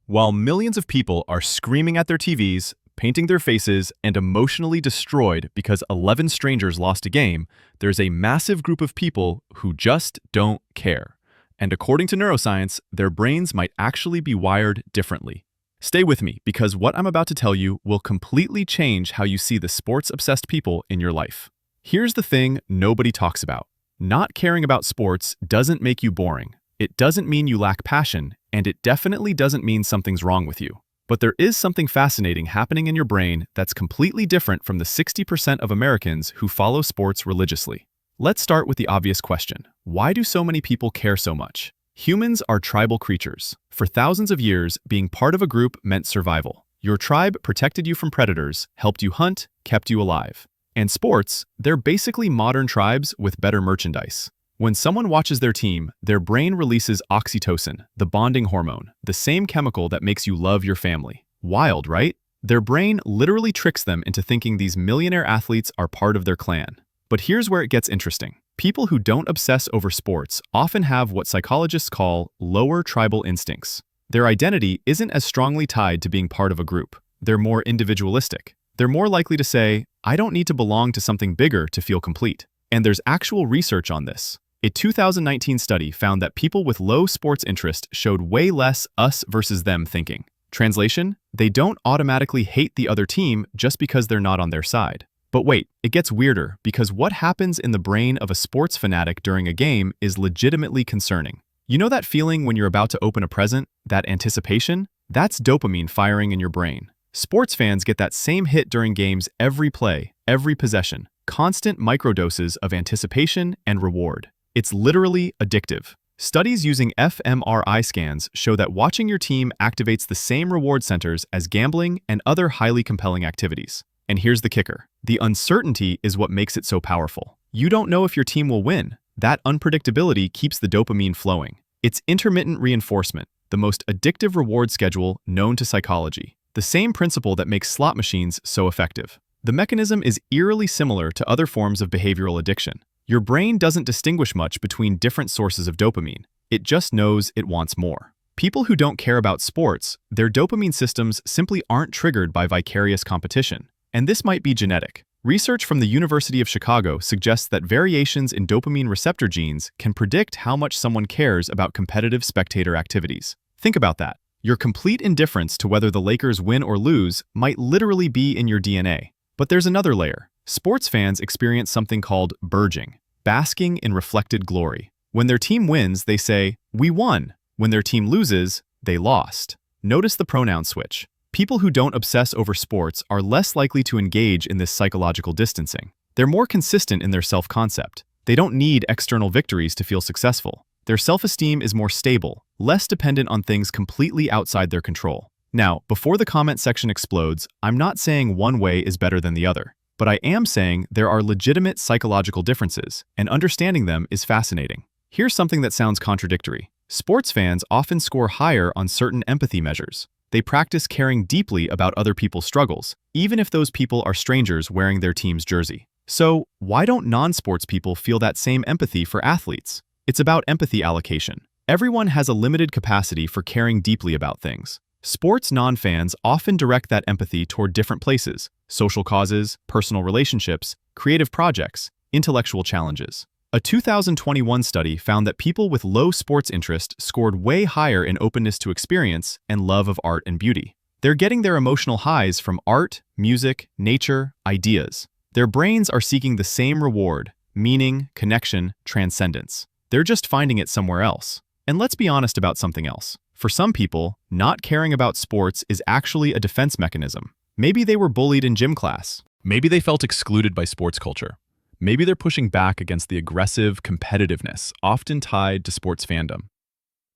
While millions of people are screaming at their TVs, painting their faces, and emotionally destroyed because 11 strangers lost a game, there's a massive group of people who just don't care. And according to neuroscience, their brains might actually be wired differently. Stay with me, because what I'm about to tell you will completely change how you see the sports-obsessed people in your life. Here's the thing nobody talks about. Not caring about sports doesn't make you boring. It doesn't mean you lack passion, and it definitely doesn't mean something's wrong with you. But there is something fascinating happening in your brain that's completely different from the 60% of Americans who follow sports religiously. Let's start with the obvious question. Why do so many people care so much? Humans are tribal creatures. For thousands of years, being part of a group meant survival. Your tribe protected you from predators, helped you hunt, kept you alive. And sports, they're basically modern tribes with better merchandise. When someone watches their team, their brain releases oxytocin, the bonding hormone, the same chemical that makes you love your family. Wild, right? Their brain literally tricks them into thinking these millionaire athletes are part of their clan. But here's where it gets interesting. People who don't obsess over sports often have what psychologists call lower tribal instincts. Their identity isn't as strongly tied to being part of a group. They're more individualistic. They're more likely to say, I don't need to belong to something bigger to feel complete. And there's actual research on this. A 2019 study found that people with low sports interest showed way less us versus them thinking. Translation, they don't automatically hate the other team just because they're not on their side. But wait, it gets weirder, because what happens in the brain of a sports fanatic during a game is legitimately concerning. You know that feeling when you're about to open a present? That anticipation? That's dopamine firing in your brain. Sports fans get that same hit during games every play, every possession. Constant microdoses of anticipation and reward. It's literally addictive. Studies using fMRI scans show that watching your team activates the same reward centers as gambling and other highly compelling activities. And here's the kicker. The uncertainty is what makes it so powerful. You don't know if your team will win. That unpredictability keeps the dopamine flowing. It's intermittent reinforcement, the most addictive reward schedule known to psychology. The same principle that makes slot machines so effective. The mechanism is eerily similar to other forms of behavioral addiction. Your brain doesn't distinguish much between different sources of dopamine. It just knows it wants more. People who don't care about sports, their dopamine systems simply aren't triggered by vicarious competition. And this might be genetic. Research from the University of Chicago suggests that variations in dopamine receptor genes can predict how much someone cares about competitive spectator activities. Think about that. Your complete indifference to whether the Lakers win or lose might literally be in your DNA. But there's another layer. Sports fans experience something called burging, basking in reflected glory. When their team wins, they say, "We won." When their team loses, they lost. Notice the pronoun switch. People who don't obsess over sports are less likely to engage in this psychological distancing. They're more consistent in their self-concept. They don't need external victories to feel successful. Their self-esteem is more stable, less dependent on things completely outside their control. Now, before the comment section explodes, I'm not saying one way is better than the other. But I am saying there are legitimate psychological differences, and understanding them is fascinating. Here's something that sounds contradictory. Sports fans often score higher on certain empathy measures. They practice caring deeply about other people's struggles, even if those people are strangers wearing their team's jersey. So, why don't non-sports people feel that same empathy for athletes? It's about empathy allocation. Everyone has a limited capacity for caring deeply about things. Sports non-fans often direct that empathy toward different places: social causes, personal relationships, creative projects, intellectual challenges. A 2021 study found that people with low sports interest scored way higher in openness to experience and love of art and beauty. They're getting their emotional highs from art, music, nature, ideas. Their brains are seeking the same reward: meaning, connection, transcendence. They're just finding it somewhere else. And let's be honest about something else. For some people, not caring about sports is actually a defense mechanism. Maybe they were bullied in gym class. Maybe they felt excluded by sports culture. Maybe they're pushing back against the aggressive competitiveness often tied to sports fandom.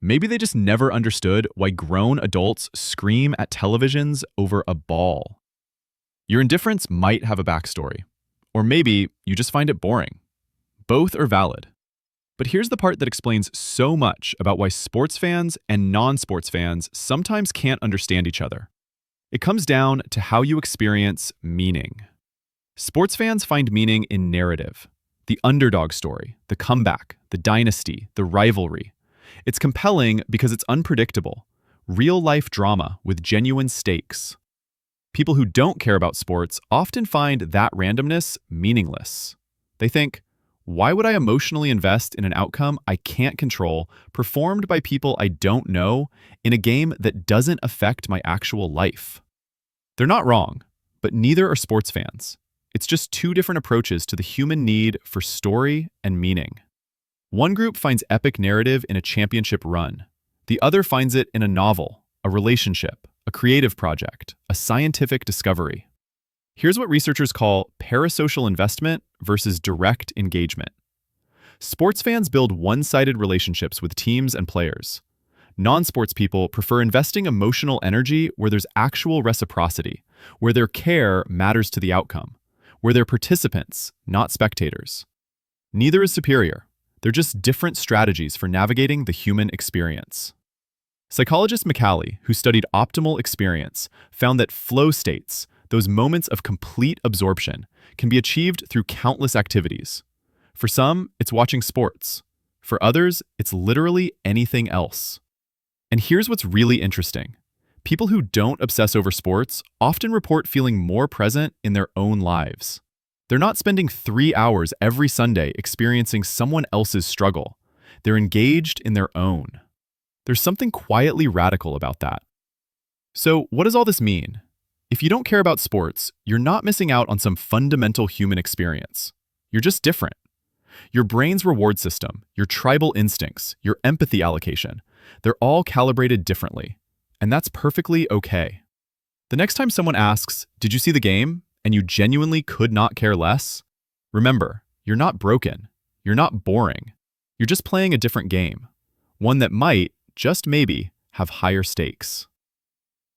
Maybe they just never understood why grown adults scream at televisions over a ball. Your indifference might have a backstory. Or maybe you just find it boring. Both are valid. But here's the part that explains so much about why sports fans and non-sports fans sometimes can't understand each other. It comes down to how you experience meaning. Sports fans find meaning in narrative, the underdog story, the comeback, the dynasty, the rivalry. It's compelling because it's unpredictable. real-life drama with genuine stakes. People who don't care about sports often find that randomness meaningless. They think, why would I emotionally invest in an outcome I can't control, performed by people I don't know, in a game that doesn't affect my actual life? They're not wrong, but neither are sports fans. It's just two different approaches to the human need for story and meaning. One group finds epic narrative in a championship run. The other finds it in a novel, a relationship, a creative project, a scientific discovery. Here's what researchers call parasocial investment versus direct engagement. Sports fans build one-sided relationships with teams and players. Non-sports people prefer investing emotional energy where there's actual reciprocity, where their care matters to the outcome, where they're participants, not spectators. Neither is superior. They're just different strategies for navigating the human experience. Psychologist McCallie, who studied optimal experience, found that flow states, those moments of complete absorption, can be achieved through countless activities. For some, it's watching sports. For others, it's literally anything else. And here's what's really interesting. People who don't obsess over sports often report feeling more present in their own lives. They're not spending 3 hours every Sunday experiencing someone else's struggle. They're engaged in their own. There's something quietly radical about that. So, what does all this mean? If you don't care about sports, you're not missing out on some fundamental human experience. You're just different. Your brain's reward system, your tribal instincts, your empathy allocation, they're all calibrated differently. And that's perfectly okay. The next time someone asks, "Did you see the game?" and you genuinely could not care less, remember, you're not broken. You're not boring. You're just playing a different game. One that might, just maybe, have higher stakes.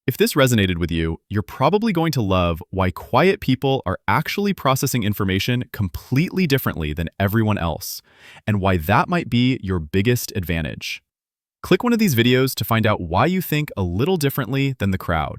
If this resonated with you, you're probably going to love why quiet people are actually processing information completely differently than everyone else, and why that might be your biggest advantage. Click one of these videos to find out why you think a little differently than the crowd.